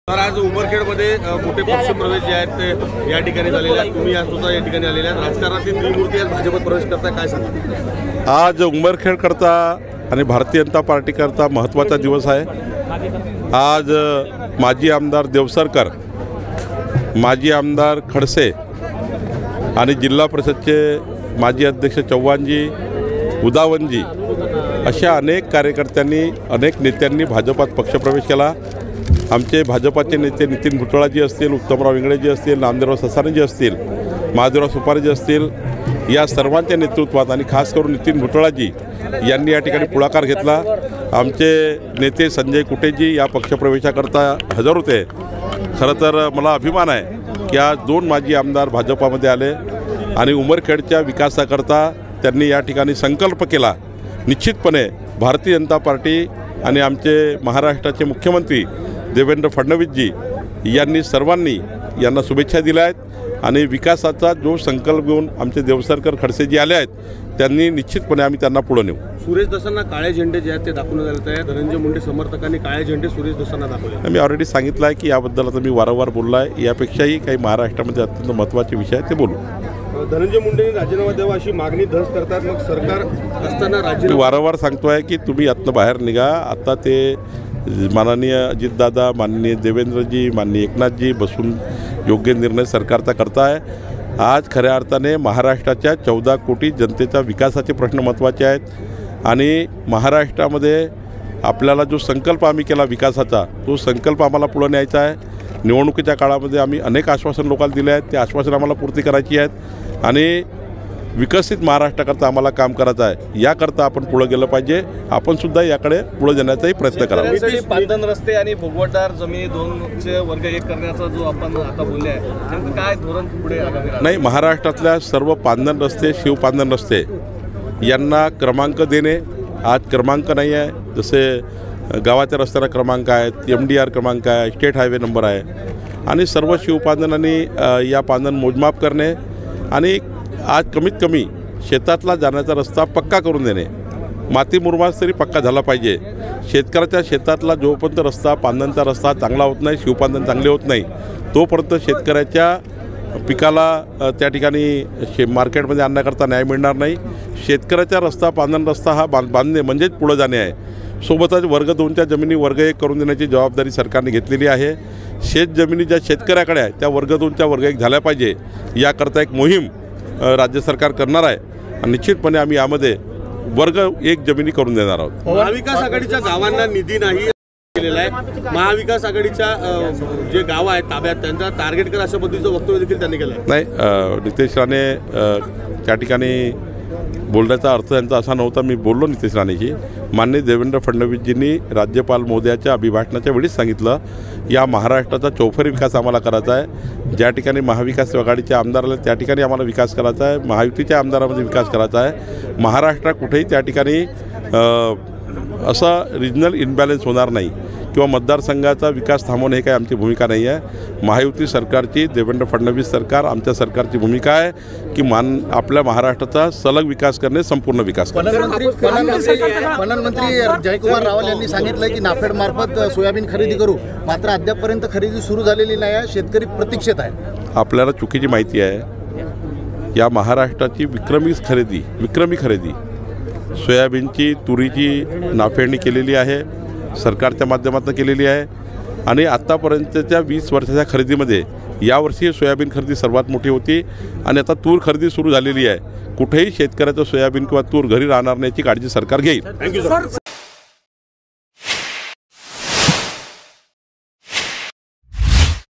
तर आज उमरखेडमध्ये मोठे पक्षप्रवेश जे आहेत ते या ठिकाणी झालेले आहेत। तुम्ही आज सुद्धा या ठिकाणी आलेले आहेत। राजकारणातील त्रिमूर्ती आज भाजपत प्रवेश करताय, काय सांगा? आज उमरखेड करता आणि भारतीय जनता पार्टी करता महत्त्वाचा दिवस आहे। आज माजी आमदार देवसरकर, माजी आमदार खडसे आणि जिल्हा परिषदचे माजी अध्यक्ष चव्हाणजी, उदावनजी अशा अनेक कार्यकर्त्यांनी, अनेक नेत्यांनी भाजपात पक्षप्रवेश केला। आमचे भाजपाचे नेते नितीन भुतळाजी असतील, उत्तमराव इंगळेजी असतील, नामदेवराव ससानेजी असतील, महादेवराव सुपारीजी असतील, या सर्वांच्या नेतृत्वात आणि खास करून नितीन भुतळाजी यांनी या ठिकाणी पुढाकार घेतला। आमचे नेते संजय कुटेजी या पक्षप्रवेशाकरता हजर होते। खरं तर मला अभिमान आहे की आज दोन माजी आमदार भाजपामध्ये आले आणि उमरखेडच्या विकासाकरता त्यांनी या ठिकाणी संकल्प केला। निश्चितपणे भारतीय जनता पार्टी आणि आमचे महाराष्ट्राचे मुख्यमंत्री देवेंद्र फडणवीसजी यांनी सर्वांनी यांना शुभेच्छा दिल्या आहेत आणि विकासाचा जो संकल्प घेऊन आमचे देवसरकर खडसेजी आले आहेत, त्यांनी निश्चितपणे आम्ही त्यांना पुढे नेऊ। सुरेश दसांना काळे झेंडे जे आहेत ते दाखवण्यात आले आहेत। धनंजय मुंडे समर्थकांनी काळे झेंडे सुरेश दसांना दाखवले। मी ऑलरेडी सांगितलं आहे की याबद्दल आता मी वारंवार बोललो आहे। यापेक्षाही काही महाराष्ट्रामध्ये अत्यंत महत्त्वाचे विषय आहेत ते बोलू। धनंजय मुंडेंनी राजीनामा द्यावा अशी मागणी धस करतात, मग सरकार असताना राजीनामा वारंवार सांगतो आहे की तुम्ही यातनं बाहेर निघा। आता ते माननीय अजितदादा, माननीय देवेंद्रजी, माननीय एकनाथजी बसून योग्य निर्णय सरकारचा करताय। आज खऱ्या अर्थाने महाराष्ट्राच्या 14 कोटी जनतेचा विकासाचे प्रश्न महत्त्वाचे आहेत आणि महाराष्ट्रामध्ये आपल्याला जो संकल्प आम्ही केला विकासाचा, तो संकल्प आम्हाला पुढे न्यायचा आहे। निवडणुकीच्या काळामध्ये आम्ही अनेक आश्वासन लोकांना दिले आहेत, ते आश्वासन आम्हाला पूर्ती करायची आहेत आणि विकसित महाराष्ट्राकरता आम्हाला काम करायचं आहे। याकरता आपण पुढे गेलं पाहिजे। आपण सुद्धा याकडे पुढे जाण्याचाही प्रयत्न करावा। पांदन रस्ते आणि भोगवटदार जमिनी दोनचे वर्ग एक करण्याचा जो आपण आता बोलले आहे, नेमकं काय धोरण पुढे आगामी? नाही, महाराष्ट्रातल्या सर्व पांदन रस्ते, शिवपांदन रस्ते यांना क्रमांक देणे। आज क्रमांक नाही आहे, जसे गावाच्या रस्त्याला क्रमांक आहेत, MDR क्रमांक आहे, स्टेट हायवे नंबर आहे आणि सर्व शिवपांदनांनी या पांदन मोजमाप करणे आणि आज कमीत कमी शेतातला जाण्याचा रस्ता पक्का करून देणे। माती मुरमास तरी पक्का झाला पाहिजे। शेतकऱ्याच्या शेतातला जोपर्यंत रस्ता, पांदनचा रस्ता चांगला होत नाही, शिवपांदन चांगले होत नाही, तोपर्यंत शेतकऱ्याच्या पिकाला त्या ठिकाणी मार्केटमध्ये आणण्याकरता न्याय मिळणार नाही। शेतकऱ्याचा रस्ता, पांदन रस्ता हा बांधणे म्हणजेच पुढे जाणे आहे। सोबतच वर्ग 2च्या जमिनी वर्ग 1 करून देण्याची जबाबदारी सरकारने घेतलेली आहे। शेत जमिनी ज्या शेतकऱ्याकडे आहे त्या वर्ग 2च्या वर्ग 1 झाल्या पाहिजे, याकरता एक मोहीम राज्य सरकार करणार आहे आणि निश्चितपणे आम्ही यामध्ये वर्ग 1 जमिनी करून देणार आहोत। महाविकास आघाडीच्या गावांना निधी नाही केलेला आहे। महाविकास आघाडीच्या जे गाव आहेत ताब्यात त्यांचा टार्गेट कर अशा पद्धतीचं वक्तव्य देखील त्यांनी केलं आहे। नाही, नितेश राणे त्या ठिकाणी बोलण्याचा अर्थ त्यांचा असा नव्हता। मी बोललो नितेश राणेशी। माननीय देवेंद्र फडणवीसजींनी राज्यपाल महोदयाच्या अभिभाषणाच्या वेळीच सांगितलं, या महाराष्ट्राचा चौफेर विकास आम्हाला करायचा आहे। ज्या ठिकाणी महाविकास आघाडीचे आमदार आले त्या ठिकाणी आम्हाला विकास करायचा आहे, महायुतीच्या आमदारामध्ये विकास करायचा आहे। महाराष्ट्रात कुठेही त्या ठिकाणी असा रिजनल इनबॅलन्स होणार नाही किंवा मतदारसंघाचा विकास थांबवणे हे काही आमची भूमिका नाही आहे। महायुती सरकारची, देवेंद्र फडणवीस सरकार, आमच्या सरकारची भूमिका आहे की आपल्या महाराष्ट्राचा सलग विकास करणे, संपूर्ण विकास करणे। पणन मंत्री जयकुमार रावल यांनी सांगितलं की नाफेड मार्फत सोयाबीन खरेदी करू, मात्र अद्यापपर्यंत खरेदी सुरू झालेली नाही आहे, शेतकरी प्रतीक्षेत आहे। आपल्याला चुकीची माहिती आहे। या महाराष्ट्राची विक्रमी खरेदी सोयाबीनची, तुरीची नाफेडणी केलेली आहे, सरकारच्या माध्यमातून केलेली आहे आणि आत्तापर्यंतच्या 20 वर्षाच्या खरेदीमध्ये यावर्षी सोयाबीन खरेदी सर्वात मोठी होती आणि आता तूर खरेदी सुरू झालेली आहे। कुठेही शेतकऱ्याचं सोयाबीन किंवा तूर घरी राहणार नाही याची काळजी सरकार घेईल। Thank you sir.